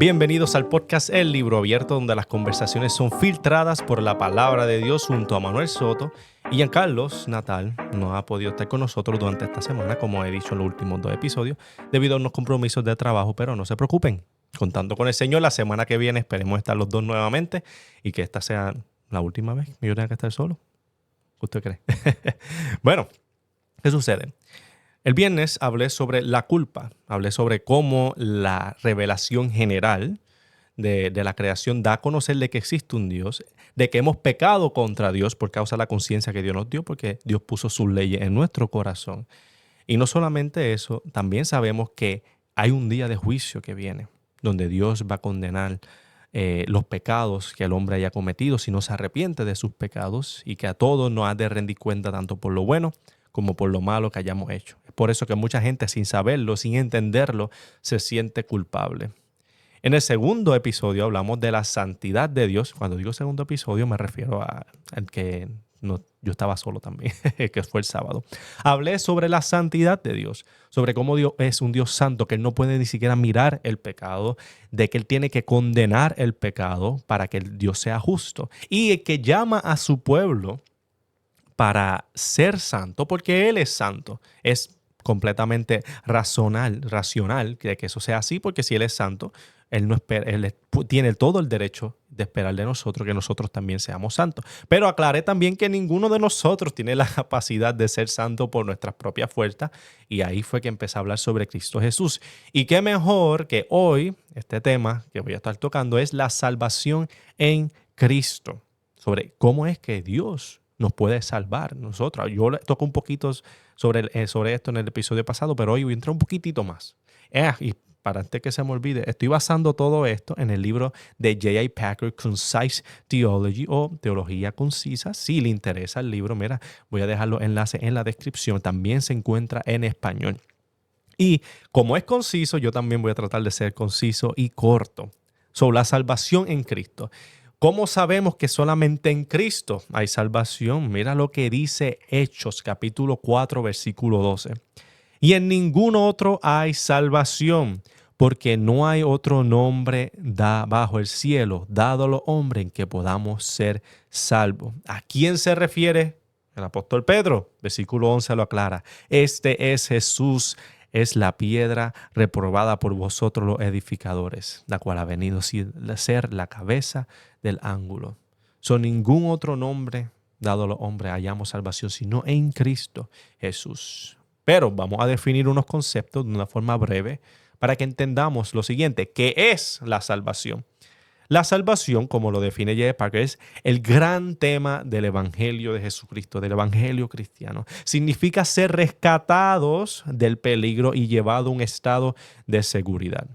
Bienvenidos al podcast El Libro Abierto, donde las conversaciones son filtradas por la palabra de Dios junto a Manuel Soto. Y Giancarlos Natal no ha podido estar con nosotros durante esta semana, como he dicho en los últimos 2 episodios, debido a unos compromisos de trabajo, pero no se preocupen. Contando con el Señor, la semana que viene esperemos estar los dos nuevamente y que esta sea la última vez que yo tenga que estar solo. ¿Qué usted cree? Bueno, ¿qué sucede? El viernes hablé sobre la culpa, hablé sobre cómo la revelación general de la creación da a conocer de que existe un Dios, de que hemos pecado contra Dios por causa de la conciencia que Dios nos dio, porque Dios puso sus leyes en nuestro corazón. Y no solamente eso, también sabemos que hay un día de juicio que viene, donde Dios va a condenar los pecados que el hombre haya cometido si no se arrepiente de sus pecados, y que a todos nos ha de rendir cuenta tanto por lo bueno como por lo malo que hayamos hecho. Es por eso que mucha gente, sin saberlo, sin entenderlo, se siente culpable. En el segundo episodio hablamos de la santidad de Dios. Cuando digo segundo episodio me refiero al que yo estaba solo también, que fue el sábado. Hablé sobre la santidad de Dios, sobre cómo Dios es un Dios santo, que Él no puede ni siquiera mirar el pecado, de que Él tiene que condenar el pecado para que el Dios sea justo, y que llama a su pueblo para ser santo, porque Él es santo. Es completamente racional que eso sea así, porque si Él es santo, Él tiene todo el derecho de esperar de nosotros que nosotros también seamos santos. Pero aclaré también que ninguno de nosotros tiene la capacidad de ser santo por nuestras propias fuerzas, y ahí fue que empecé a hablar sobre Cristo Jesús. Y qué mejor que hoy, este tema que voy a estar tocando es la salvación en Cristo, sobre cómo es que Dios nos puede salvar nosotros. Yo toco un poquito sobre esto en el episodio pasado, pero hoy voy a entrar un poquitito más. Y para antes que se me olvide, estoy basando todo esto en el libro de J.I. Packer, Concise Theology, o Teología Concisa. Si le interesa el libro, mira, voy a dejar los enlaces en la descripción. También se encuentra en español. Y como es conciso, yo también voy a tratar de ser conciso y corto sobre la salvación en Cristo. ¿Cómo sabemos que solamente en Cristo hay salvación? Mira lo que dice Hechos, capítulo 4, versículo 12. Y en ningún otro hay salvación, porque no hay otro nombre bajo el cielo dado a los hombres en que podamos ser salvos. ¿A quién se refiere el apóstol Pedro? Versículo 11 lo aclara. Este es Jesús, es la piedra reprobada por vosotros los edificadores, la cual ha venido a ser la cabeza del ángulo. Ningún otro nombre dado a los hombres hallamos salvación, sino en Cristo Jesús. Pero vamos a definir unos conceptos de una forma breve para que entendamos lo siguiente: ¿qué es la salvación? La salvación, como lo define J.I. Packer, es el gran tema del Evangelio de Jesucristo, del Evangelio cristiano. Significa ser rescatados del peligro y llevados a un estado de seguridad.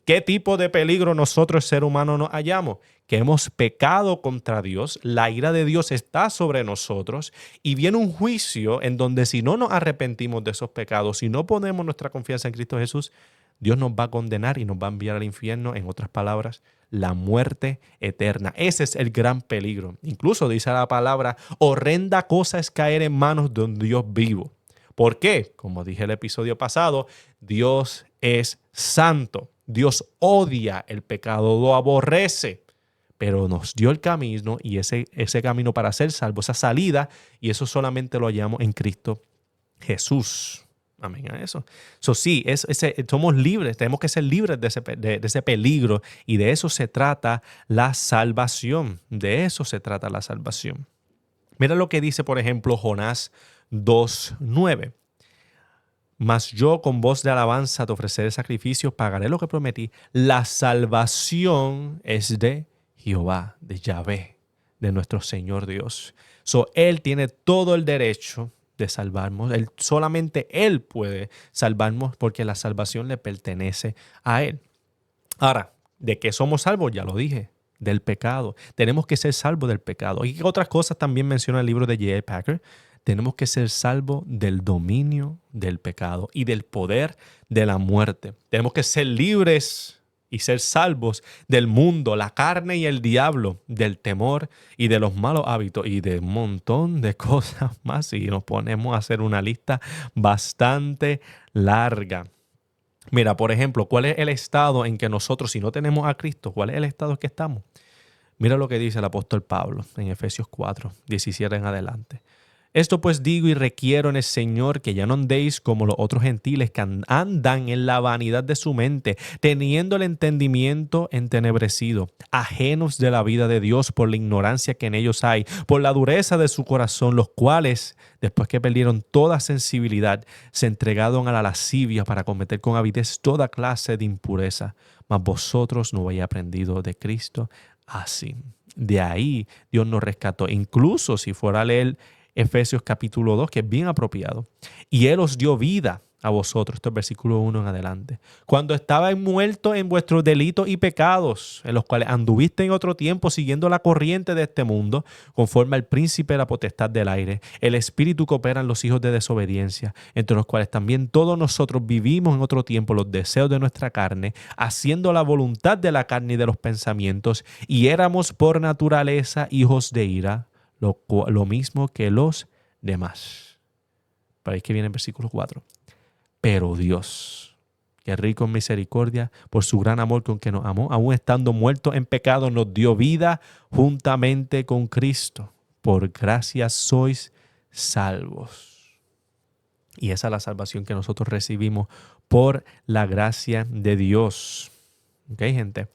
¿Qué tipo de peligro nosotros, ser humanos, nos hallamos? Que hemos pecado contra Dios, la ira de Dios está sobre nosotros, y viene un juicio en donde, si no nos arrepentimos de esos pecados, si no ponemos nuestra confianza en Cristo Jesús, Dios nos va a condenar y nos va a enviar al infierno. En otras palabras, la muerte eterna. Ese es el gran peligro. Incluso dice la palabra: horrenda cosa es caer en manos de un Dios vivo. ¿Por qué? Como dije el episodio pasado, Dios es santo. Dios odia el pecado, lo aborrece, pero nos dio el camino, y ese camino para ser salvo, esa salida, y eso solamente lo hallamos en Cristo Jesús. Amén a eso. Sí, somos libres, tenemos que ser libres de ese peligro, y de eso se trata la salvación. De eso se trata la salvación. Mira lo que dice, por ejemplo, Jonás 2:9. Mas yo con voz de alabanza te ofreceré sacrificios, pagaré lo que prometí. La salvación es de Jehová, de Yahvé, de nuestro Señor Dios. Él tiene todo el derecho de salvarnos. Solamente Él puede salvarnos, porque la salvación le pertenece a Él. Ahora, ¿de qué somos salvos? Ya lo dije, del pecado. Tenemos que ser salvos del pecado. Y otras cosas también menciona el libro de J.I. Packer. Tenemos que ser salvos del dominio del pecado y del poder de la muerte. Tenemos que ser libres y ser salvos del mundo, la carne y el diablo, del temor y de los malos hábitos, y de un montón de cosas más. Y nos ponemos a hacer una lista bastante larga. Mira, por ejemplo, ¿cuál es el estado en que nosotros, si no tenemos a Cristo, cuál es el estado en que estamos? Mira lo que dice el apóstol Pablo en Efesios 4, 17 en adelante. Esto pues digo y requiero en el Señor que ya no andéis como los otros gentiles que andan en la vanidad de su mente, teniendo el entendimiento entenebrecido, ajenos de la vida de Dios por la ignorancia que en ellos hay, por la dureza de su corazón, los cuales, después que perdieron toda sensibilidad, se entregaron a la lascivia para cometer con avidez toda clase de impureza. Mas vosotros no habéis aprendido de Cristo así. De ahí Dios nos rescató. Incluso si fuera a leer Efesios capítulo 2, que es bien apropiado. Y Él os dio vida a vosotros. Esto es versículo 1 en adelante. Cuando estabais muertos en vuestros delitos y pecados, en los cuales anduviste en otro tiempo siguiendo la corriente de este mundo, conforme al príncipe de la potestad del aire, el espíritu que opera en los hijos de desobediencia, entre los cuales también todos nosotros vivimos en otro tiempo los deseos de nuestra carne, haciendo la voluntad de la carne y de los pensamientos, y éramos por naturaleza hijos de ira, lo mismo que los demás. Para ahí que viene el versículo 4. Pero Dios, que es rico en misericordia, por su gran amor con que nos amó, aún estando muertos en pecado, nos dio vida juntamente con Cristo. Por gracia sois salvos. Y esa es la salvación que nosotros recibimos por la gracia de Dios. ¿Ok, gente?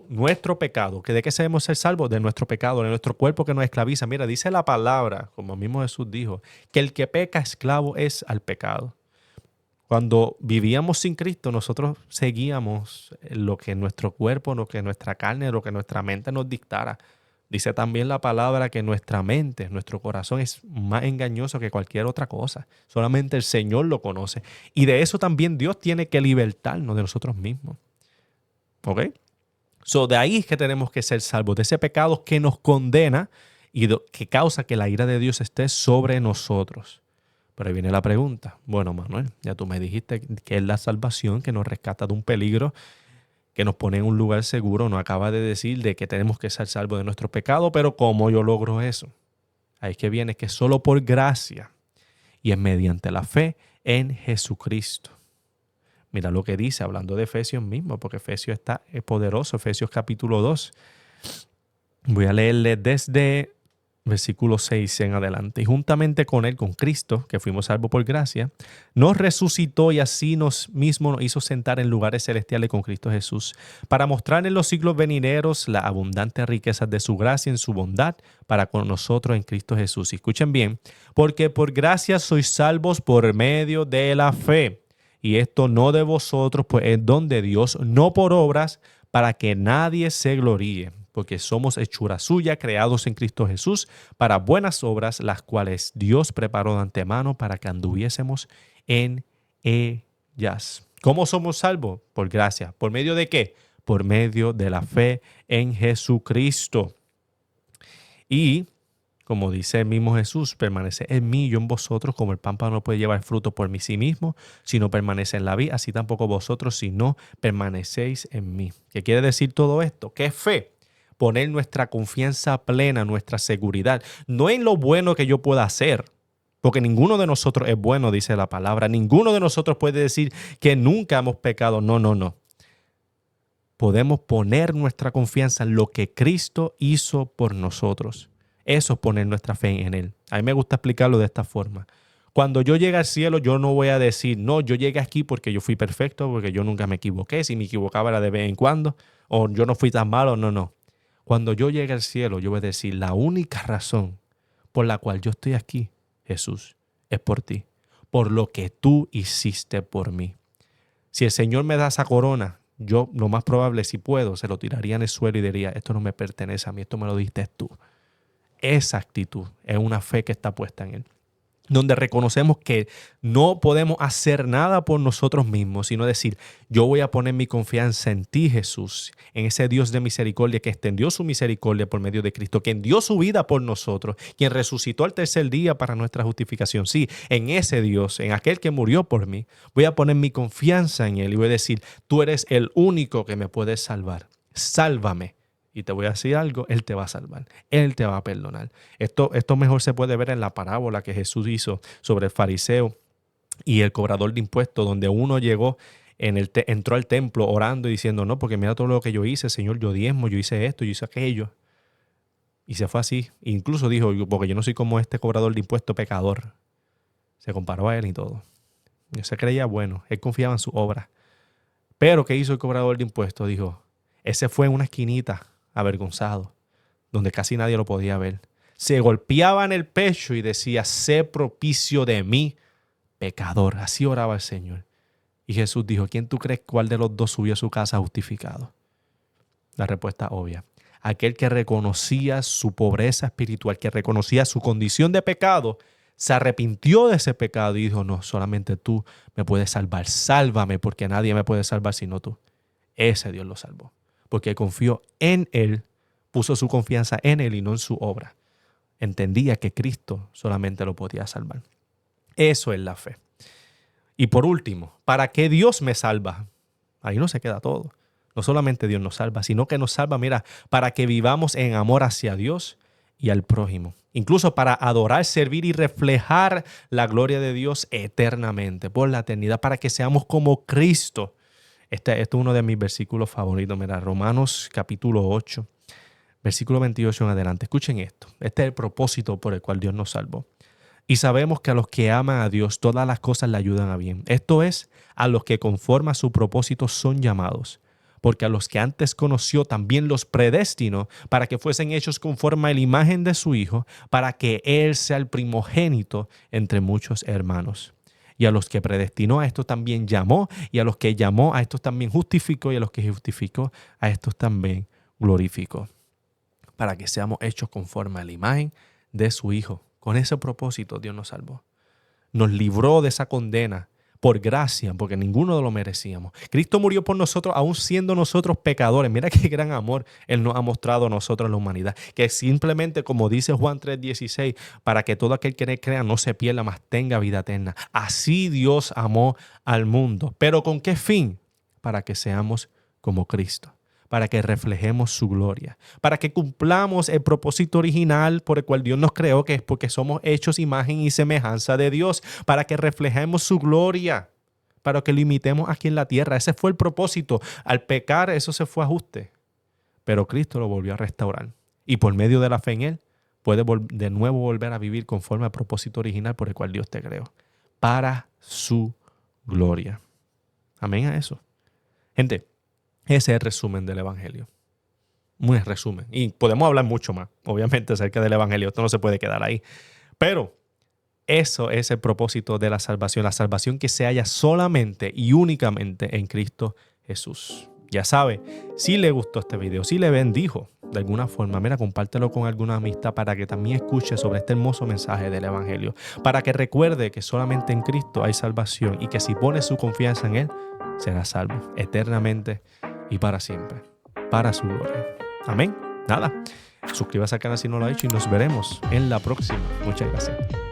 Nuestro pecado, ¿de qué sabemos ser salvos? De nuestro pecado, de nuestro cuerpo que nos esclaviza. Mira, dice la palabra, como mismo Jesús dijo, que el que peca esclavo es al pecado. Cuando vivíamos sin Cristo, nosotros seguíamos lo que nuestro cuerpo, lo que nuestra carne, lo que nuestra mente nos dictara. Dice también la palabra que nuestra mente, nuestro corazón es más engañoso que cualquier otra cosa. Solamente el Señor lo conoce. Y de eso también Dios tiene que libertarnos de nosotros mismos. ¿Ok? De ahí es que tenemos que ser salvos, de ese pecado que nos condena y que causa que la ira de Dios esté sobre nosotros. Pero ahí viene la pregunta. Bueno, Manuel, ya tú me dijiste que es la salvación, que nos rescata de un peligro, que nos pone en un lugar seguro. Nos acaba de decir de que tenemos que ser salvos de nuestro pecado, pero ¿cómo yo logro eso? Ahí es que viene que solo por gracia y es mediante la fe en Jesucristo. Mira lo que dice, hablando de Efesios mismo, porque Efesios está poderoso, Efesios capítulo 2. Voy a leerle desde versículo 6 en adelante. Y juntamente con Él, con Cristo, que fuimos salvos por gracia, nos resucitó y así nos mismo nos hizo sentar en lugares celestiales con Cristo Jesús, para mostrar en los siglos venideros las abundantes riquezas de su gracia en su bondad para con nosotros en Cristo Jesús. Y escuchen bien, porque por gracia sois salvos por medio de la fe. Y esto no de vosotros, pues es don de Dios, no por obras, para que nadie se gloríe, porque somos hechura suya, creados en Cristo Jesús, para buenas obras, las cuales Dios preparó de antemano para que anduviésemos en ellas. ¿Cómo somos salvos? Por gracia. ¿Por medio de qué? Por medio de la fe en Jesucristo. Y como dice el mismo Jesús, permanece en mí y yo en vosotros, como el pámpano no puede llevar fruto por sí mismo, si no permanece en la vid, así tampoco vosotros si no permanecéis en mí. ¿Qué quiere decir todo esto? ¿Qué es fe? Poner nuestra confianza plena, nuestra seguridad, no en lo bueno que yo pueda hacer, porque ninguno de nosotros es bueno, dice la palabra. Ninguno de nosotros puede decir que nunca hemos pecado. No, no, no. Podemos poner nuestra confianza en lo que Cristo hizo por nosotros. Eso es poner nuestra fe en Él. A mí me gusta explicarlo de esta forma. Cuando yo llegue al cielo, yo no voy a decir, no, yo llegué aquí porque yo fui perfecto, porque yo nunca me equivoqué. Si me equivocaba era de vez en cuando, o yo no fui tan malo. No, no. Cuando yo llegue al cielo, yo voy a decir, la única razón por la cual yo estoy aquí, Jesús, es por ti, por lo que tú hiciste por mí. Si el Señor me da esa corona, yo lo más probable, si puedo, se lo tiraría en el suelo y diría, esto no me pertenece a mí, esto me lo diste tú. Esa actitud es una fe que está puesta en Él, donde reconocemos que no podemos hacer nada por nosotros mismos, sino decir, yo voy a poner mi confianza en ti, Jesús, en ese Dios de misericordia que extendió su misericordia por medio de Cristo, quien dio su vida por nosotros, quien resucitó al tercer día para nuestra justificación. Sí, en ese Dios, en aquel que murió por mí, voy a poner mi confianza en Él y voy a decir, tú eres el único que me puedes salvar. Sálvame. Y te voy a decir algo, Él te va a salvar, Él te va a perdonar. Esto mejor se puede ver en la parábola que Jesús hizo sobre el fariseo y el cobrador de impuestos, donde uno llegó, entró al templo orando y diciendo, no, porque mira todo lo que yo hice, Señor, yo diezmo, yo hice esto, yo hice aquello. Y se fue así. Incluso dijo, porque yo no soy como este cobrador de impuestos pecador. Se comparó a él y todo. Él se creía bueno, él confiaba en su obra. Pero ¿qué hizo el cobrador de impuestos? Dijo, ese fue en una esquinita, avergonzado, donde casi nadie lo podía ver. Se golpeaba en el pecho y decía, sé propicio de mí, pecador. Así oraba el Señor. Y Jesús dijo, ¿quién tú crees cuál de los dos subió a su casa justificado? La respuesta obvia. Aquel que reconocía su pobreza espiritual, que reconocía su condición de pecado, se arrepintió de ese pecado y dijo, no, solamente tú me puedes salvar. Sálvame porque nadie me puede salvar sino tú. Ese Dios lo salvó. Porque confió en Él, puso su confianza en Él y no en su obra. Entendía que Cristo solamente lo podía salvar. Eso es la fe. Y por último, ¿para qué Dios me salva? Ahí no se queda todo. No solamente Dios nos salva, sino que nos salva, mira, para que vivamos en amor hacia Dios y al prójimo. Incluso para adorar, servir y reflejar la gloria de Dios eternamente, por la eternidad, para que seamos como Cristo. Este es uno de mis versículos favoritos, mira, Romanos capítulo 8, versículo 28 en adelante. Escuchen esto. Este es el propósito por el cual Dios nos salvó. Y sabemos que a los que aman a Dios todas las cosas le ayudan a bien. Esto es, a los que conforme a su propósito son llamados. Porque a los que antes conoció también los predestinó para que fuesen hechos conforme a la imagen de su Hijo, para que Él sea el primogénito entre muchos hermanos. Y a los que predestinó a estos también llamó, y a los que llamó a estos también justificó, y a los que justificó a estos también glorificó. Para que seamos hechos conforme a la imagen de su Hijo. Con ese propósito Dios nos salvó. Nos libró de esa condena por gracia, porque ninguno lo merecíamos. Cristo murió por nosotros, aún siendo nosotros pecadores. Mira qué gran amor Él nos ha mostrado a nosotros en la humanidad. Que simplemente, como dice Juan 3:16, para que todo aquel que crea no se pierda, mas tenga vida eterna. Así Dios amó al mundo. ¿Pero con qué fin? Para que seamos como Cristo. Para que reflejemos su gloria, para que cumplamos el propósito original por el cual Dios nos creó, que es porque somos hechos imagen y semejanza de Dios, para que reflejemos su gloria, para que lo imitemos aquí en la tierra. Ese fue el propósito. Al pecar, eso se fue a ajuste, pero Cristo lo volvió a restaurar. Y por medio de la fe en Él, puedes de nuevo volver a vivir conforme al propósito original por el cual Dios te creó, para su gloria. Amén a eso. Gente, ese es el resumen del Evangelio. Un resumen. Y podemos hablar mucho más, obviamente, acerca del Evangelio. Esto no se puede quedar ahí. Pero eso es el propósito de la salvación. La salvación que se halla solamente y únicamente en Cristo Jesús. Ya sabe, si le gustó este video, si le bendijo de alguna forma, mira, compártelo con alguna amistad para que también escuche sobre este hermoso mensaje del Evangelio. Para que recuerde que solamente en Cristo hay salvación y que si pone su confianza en Él, será salvo eternamente y para siempre, para su gloria. Amén. Nada, suscríbase al canal si no lo ha hecho y nos veremos en la próxima. Muchas gracias.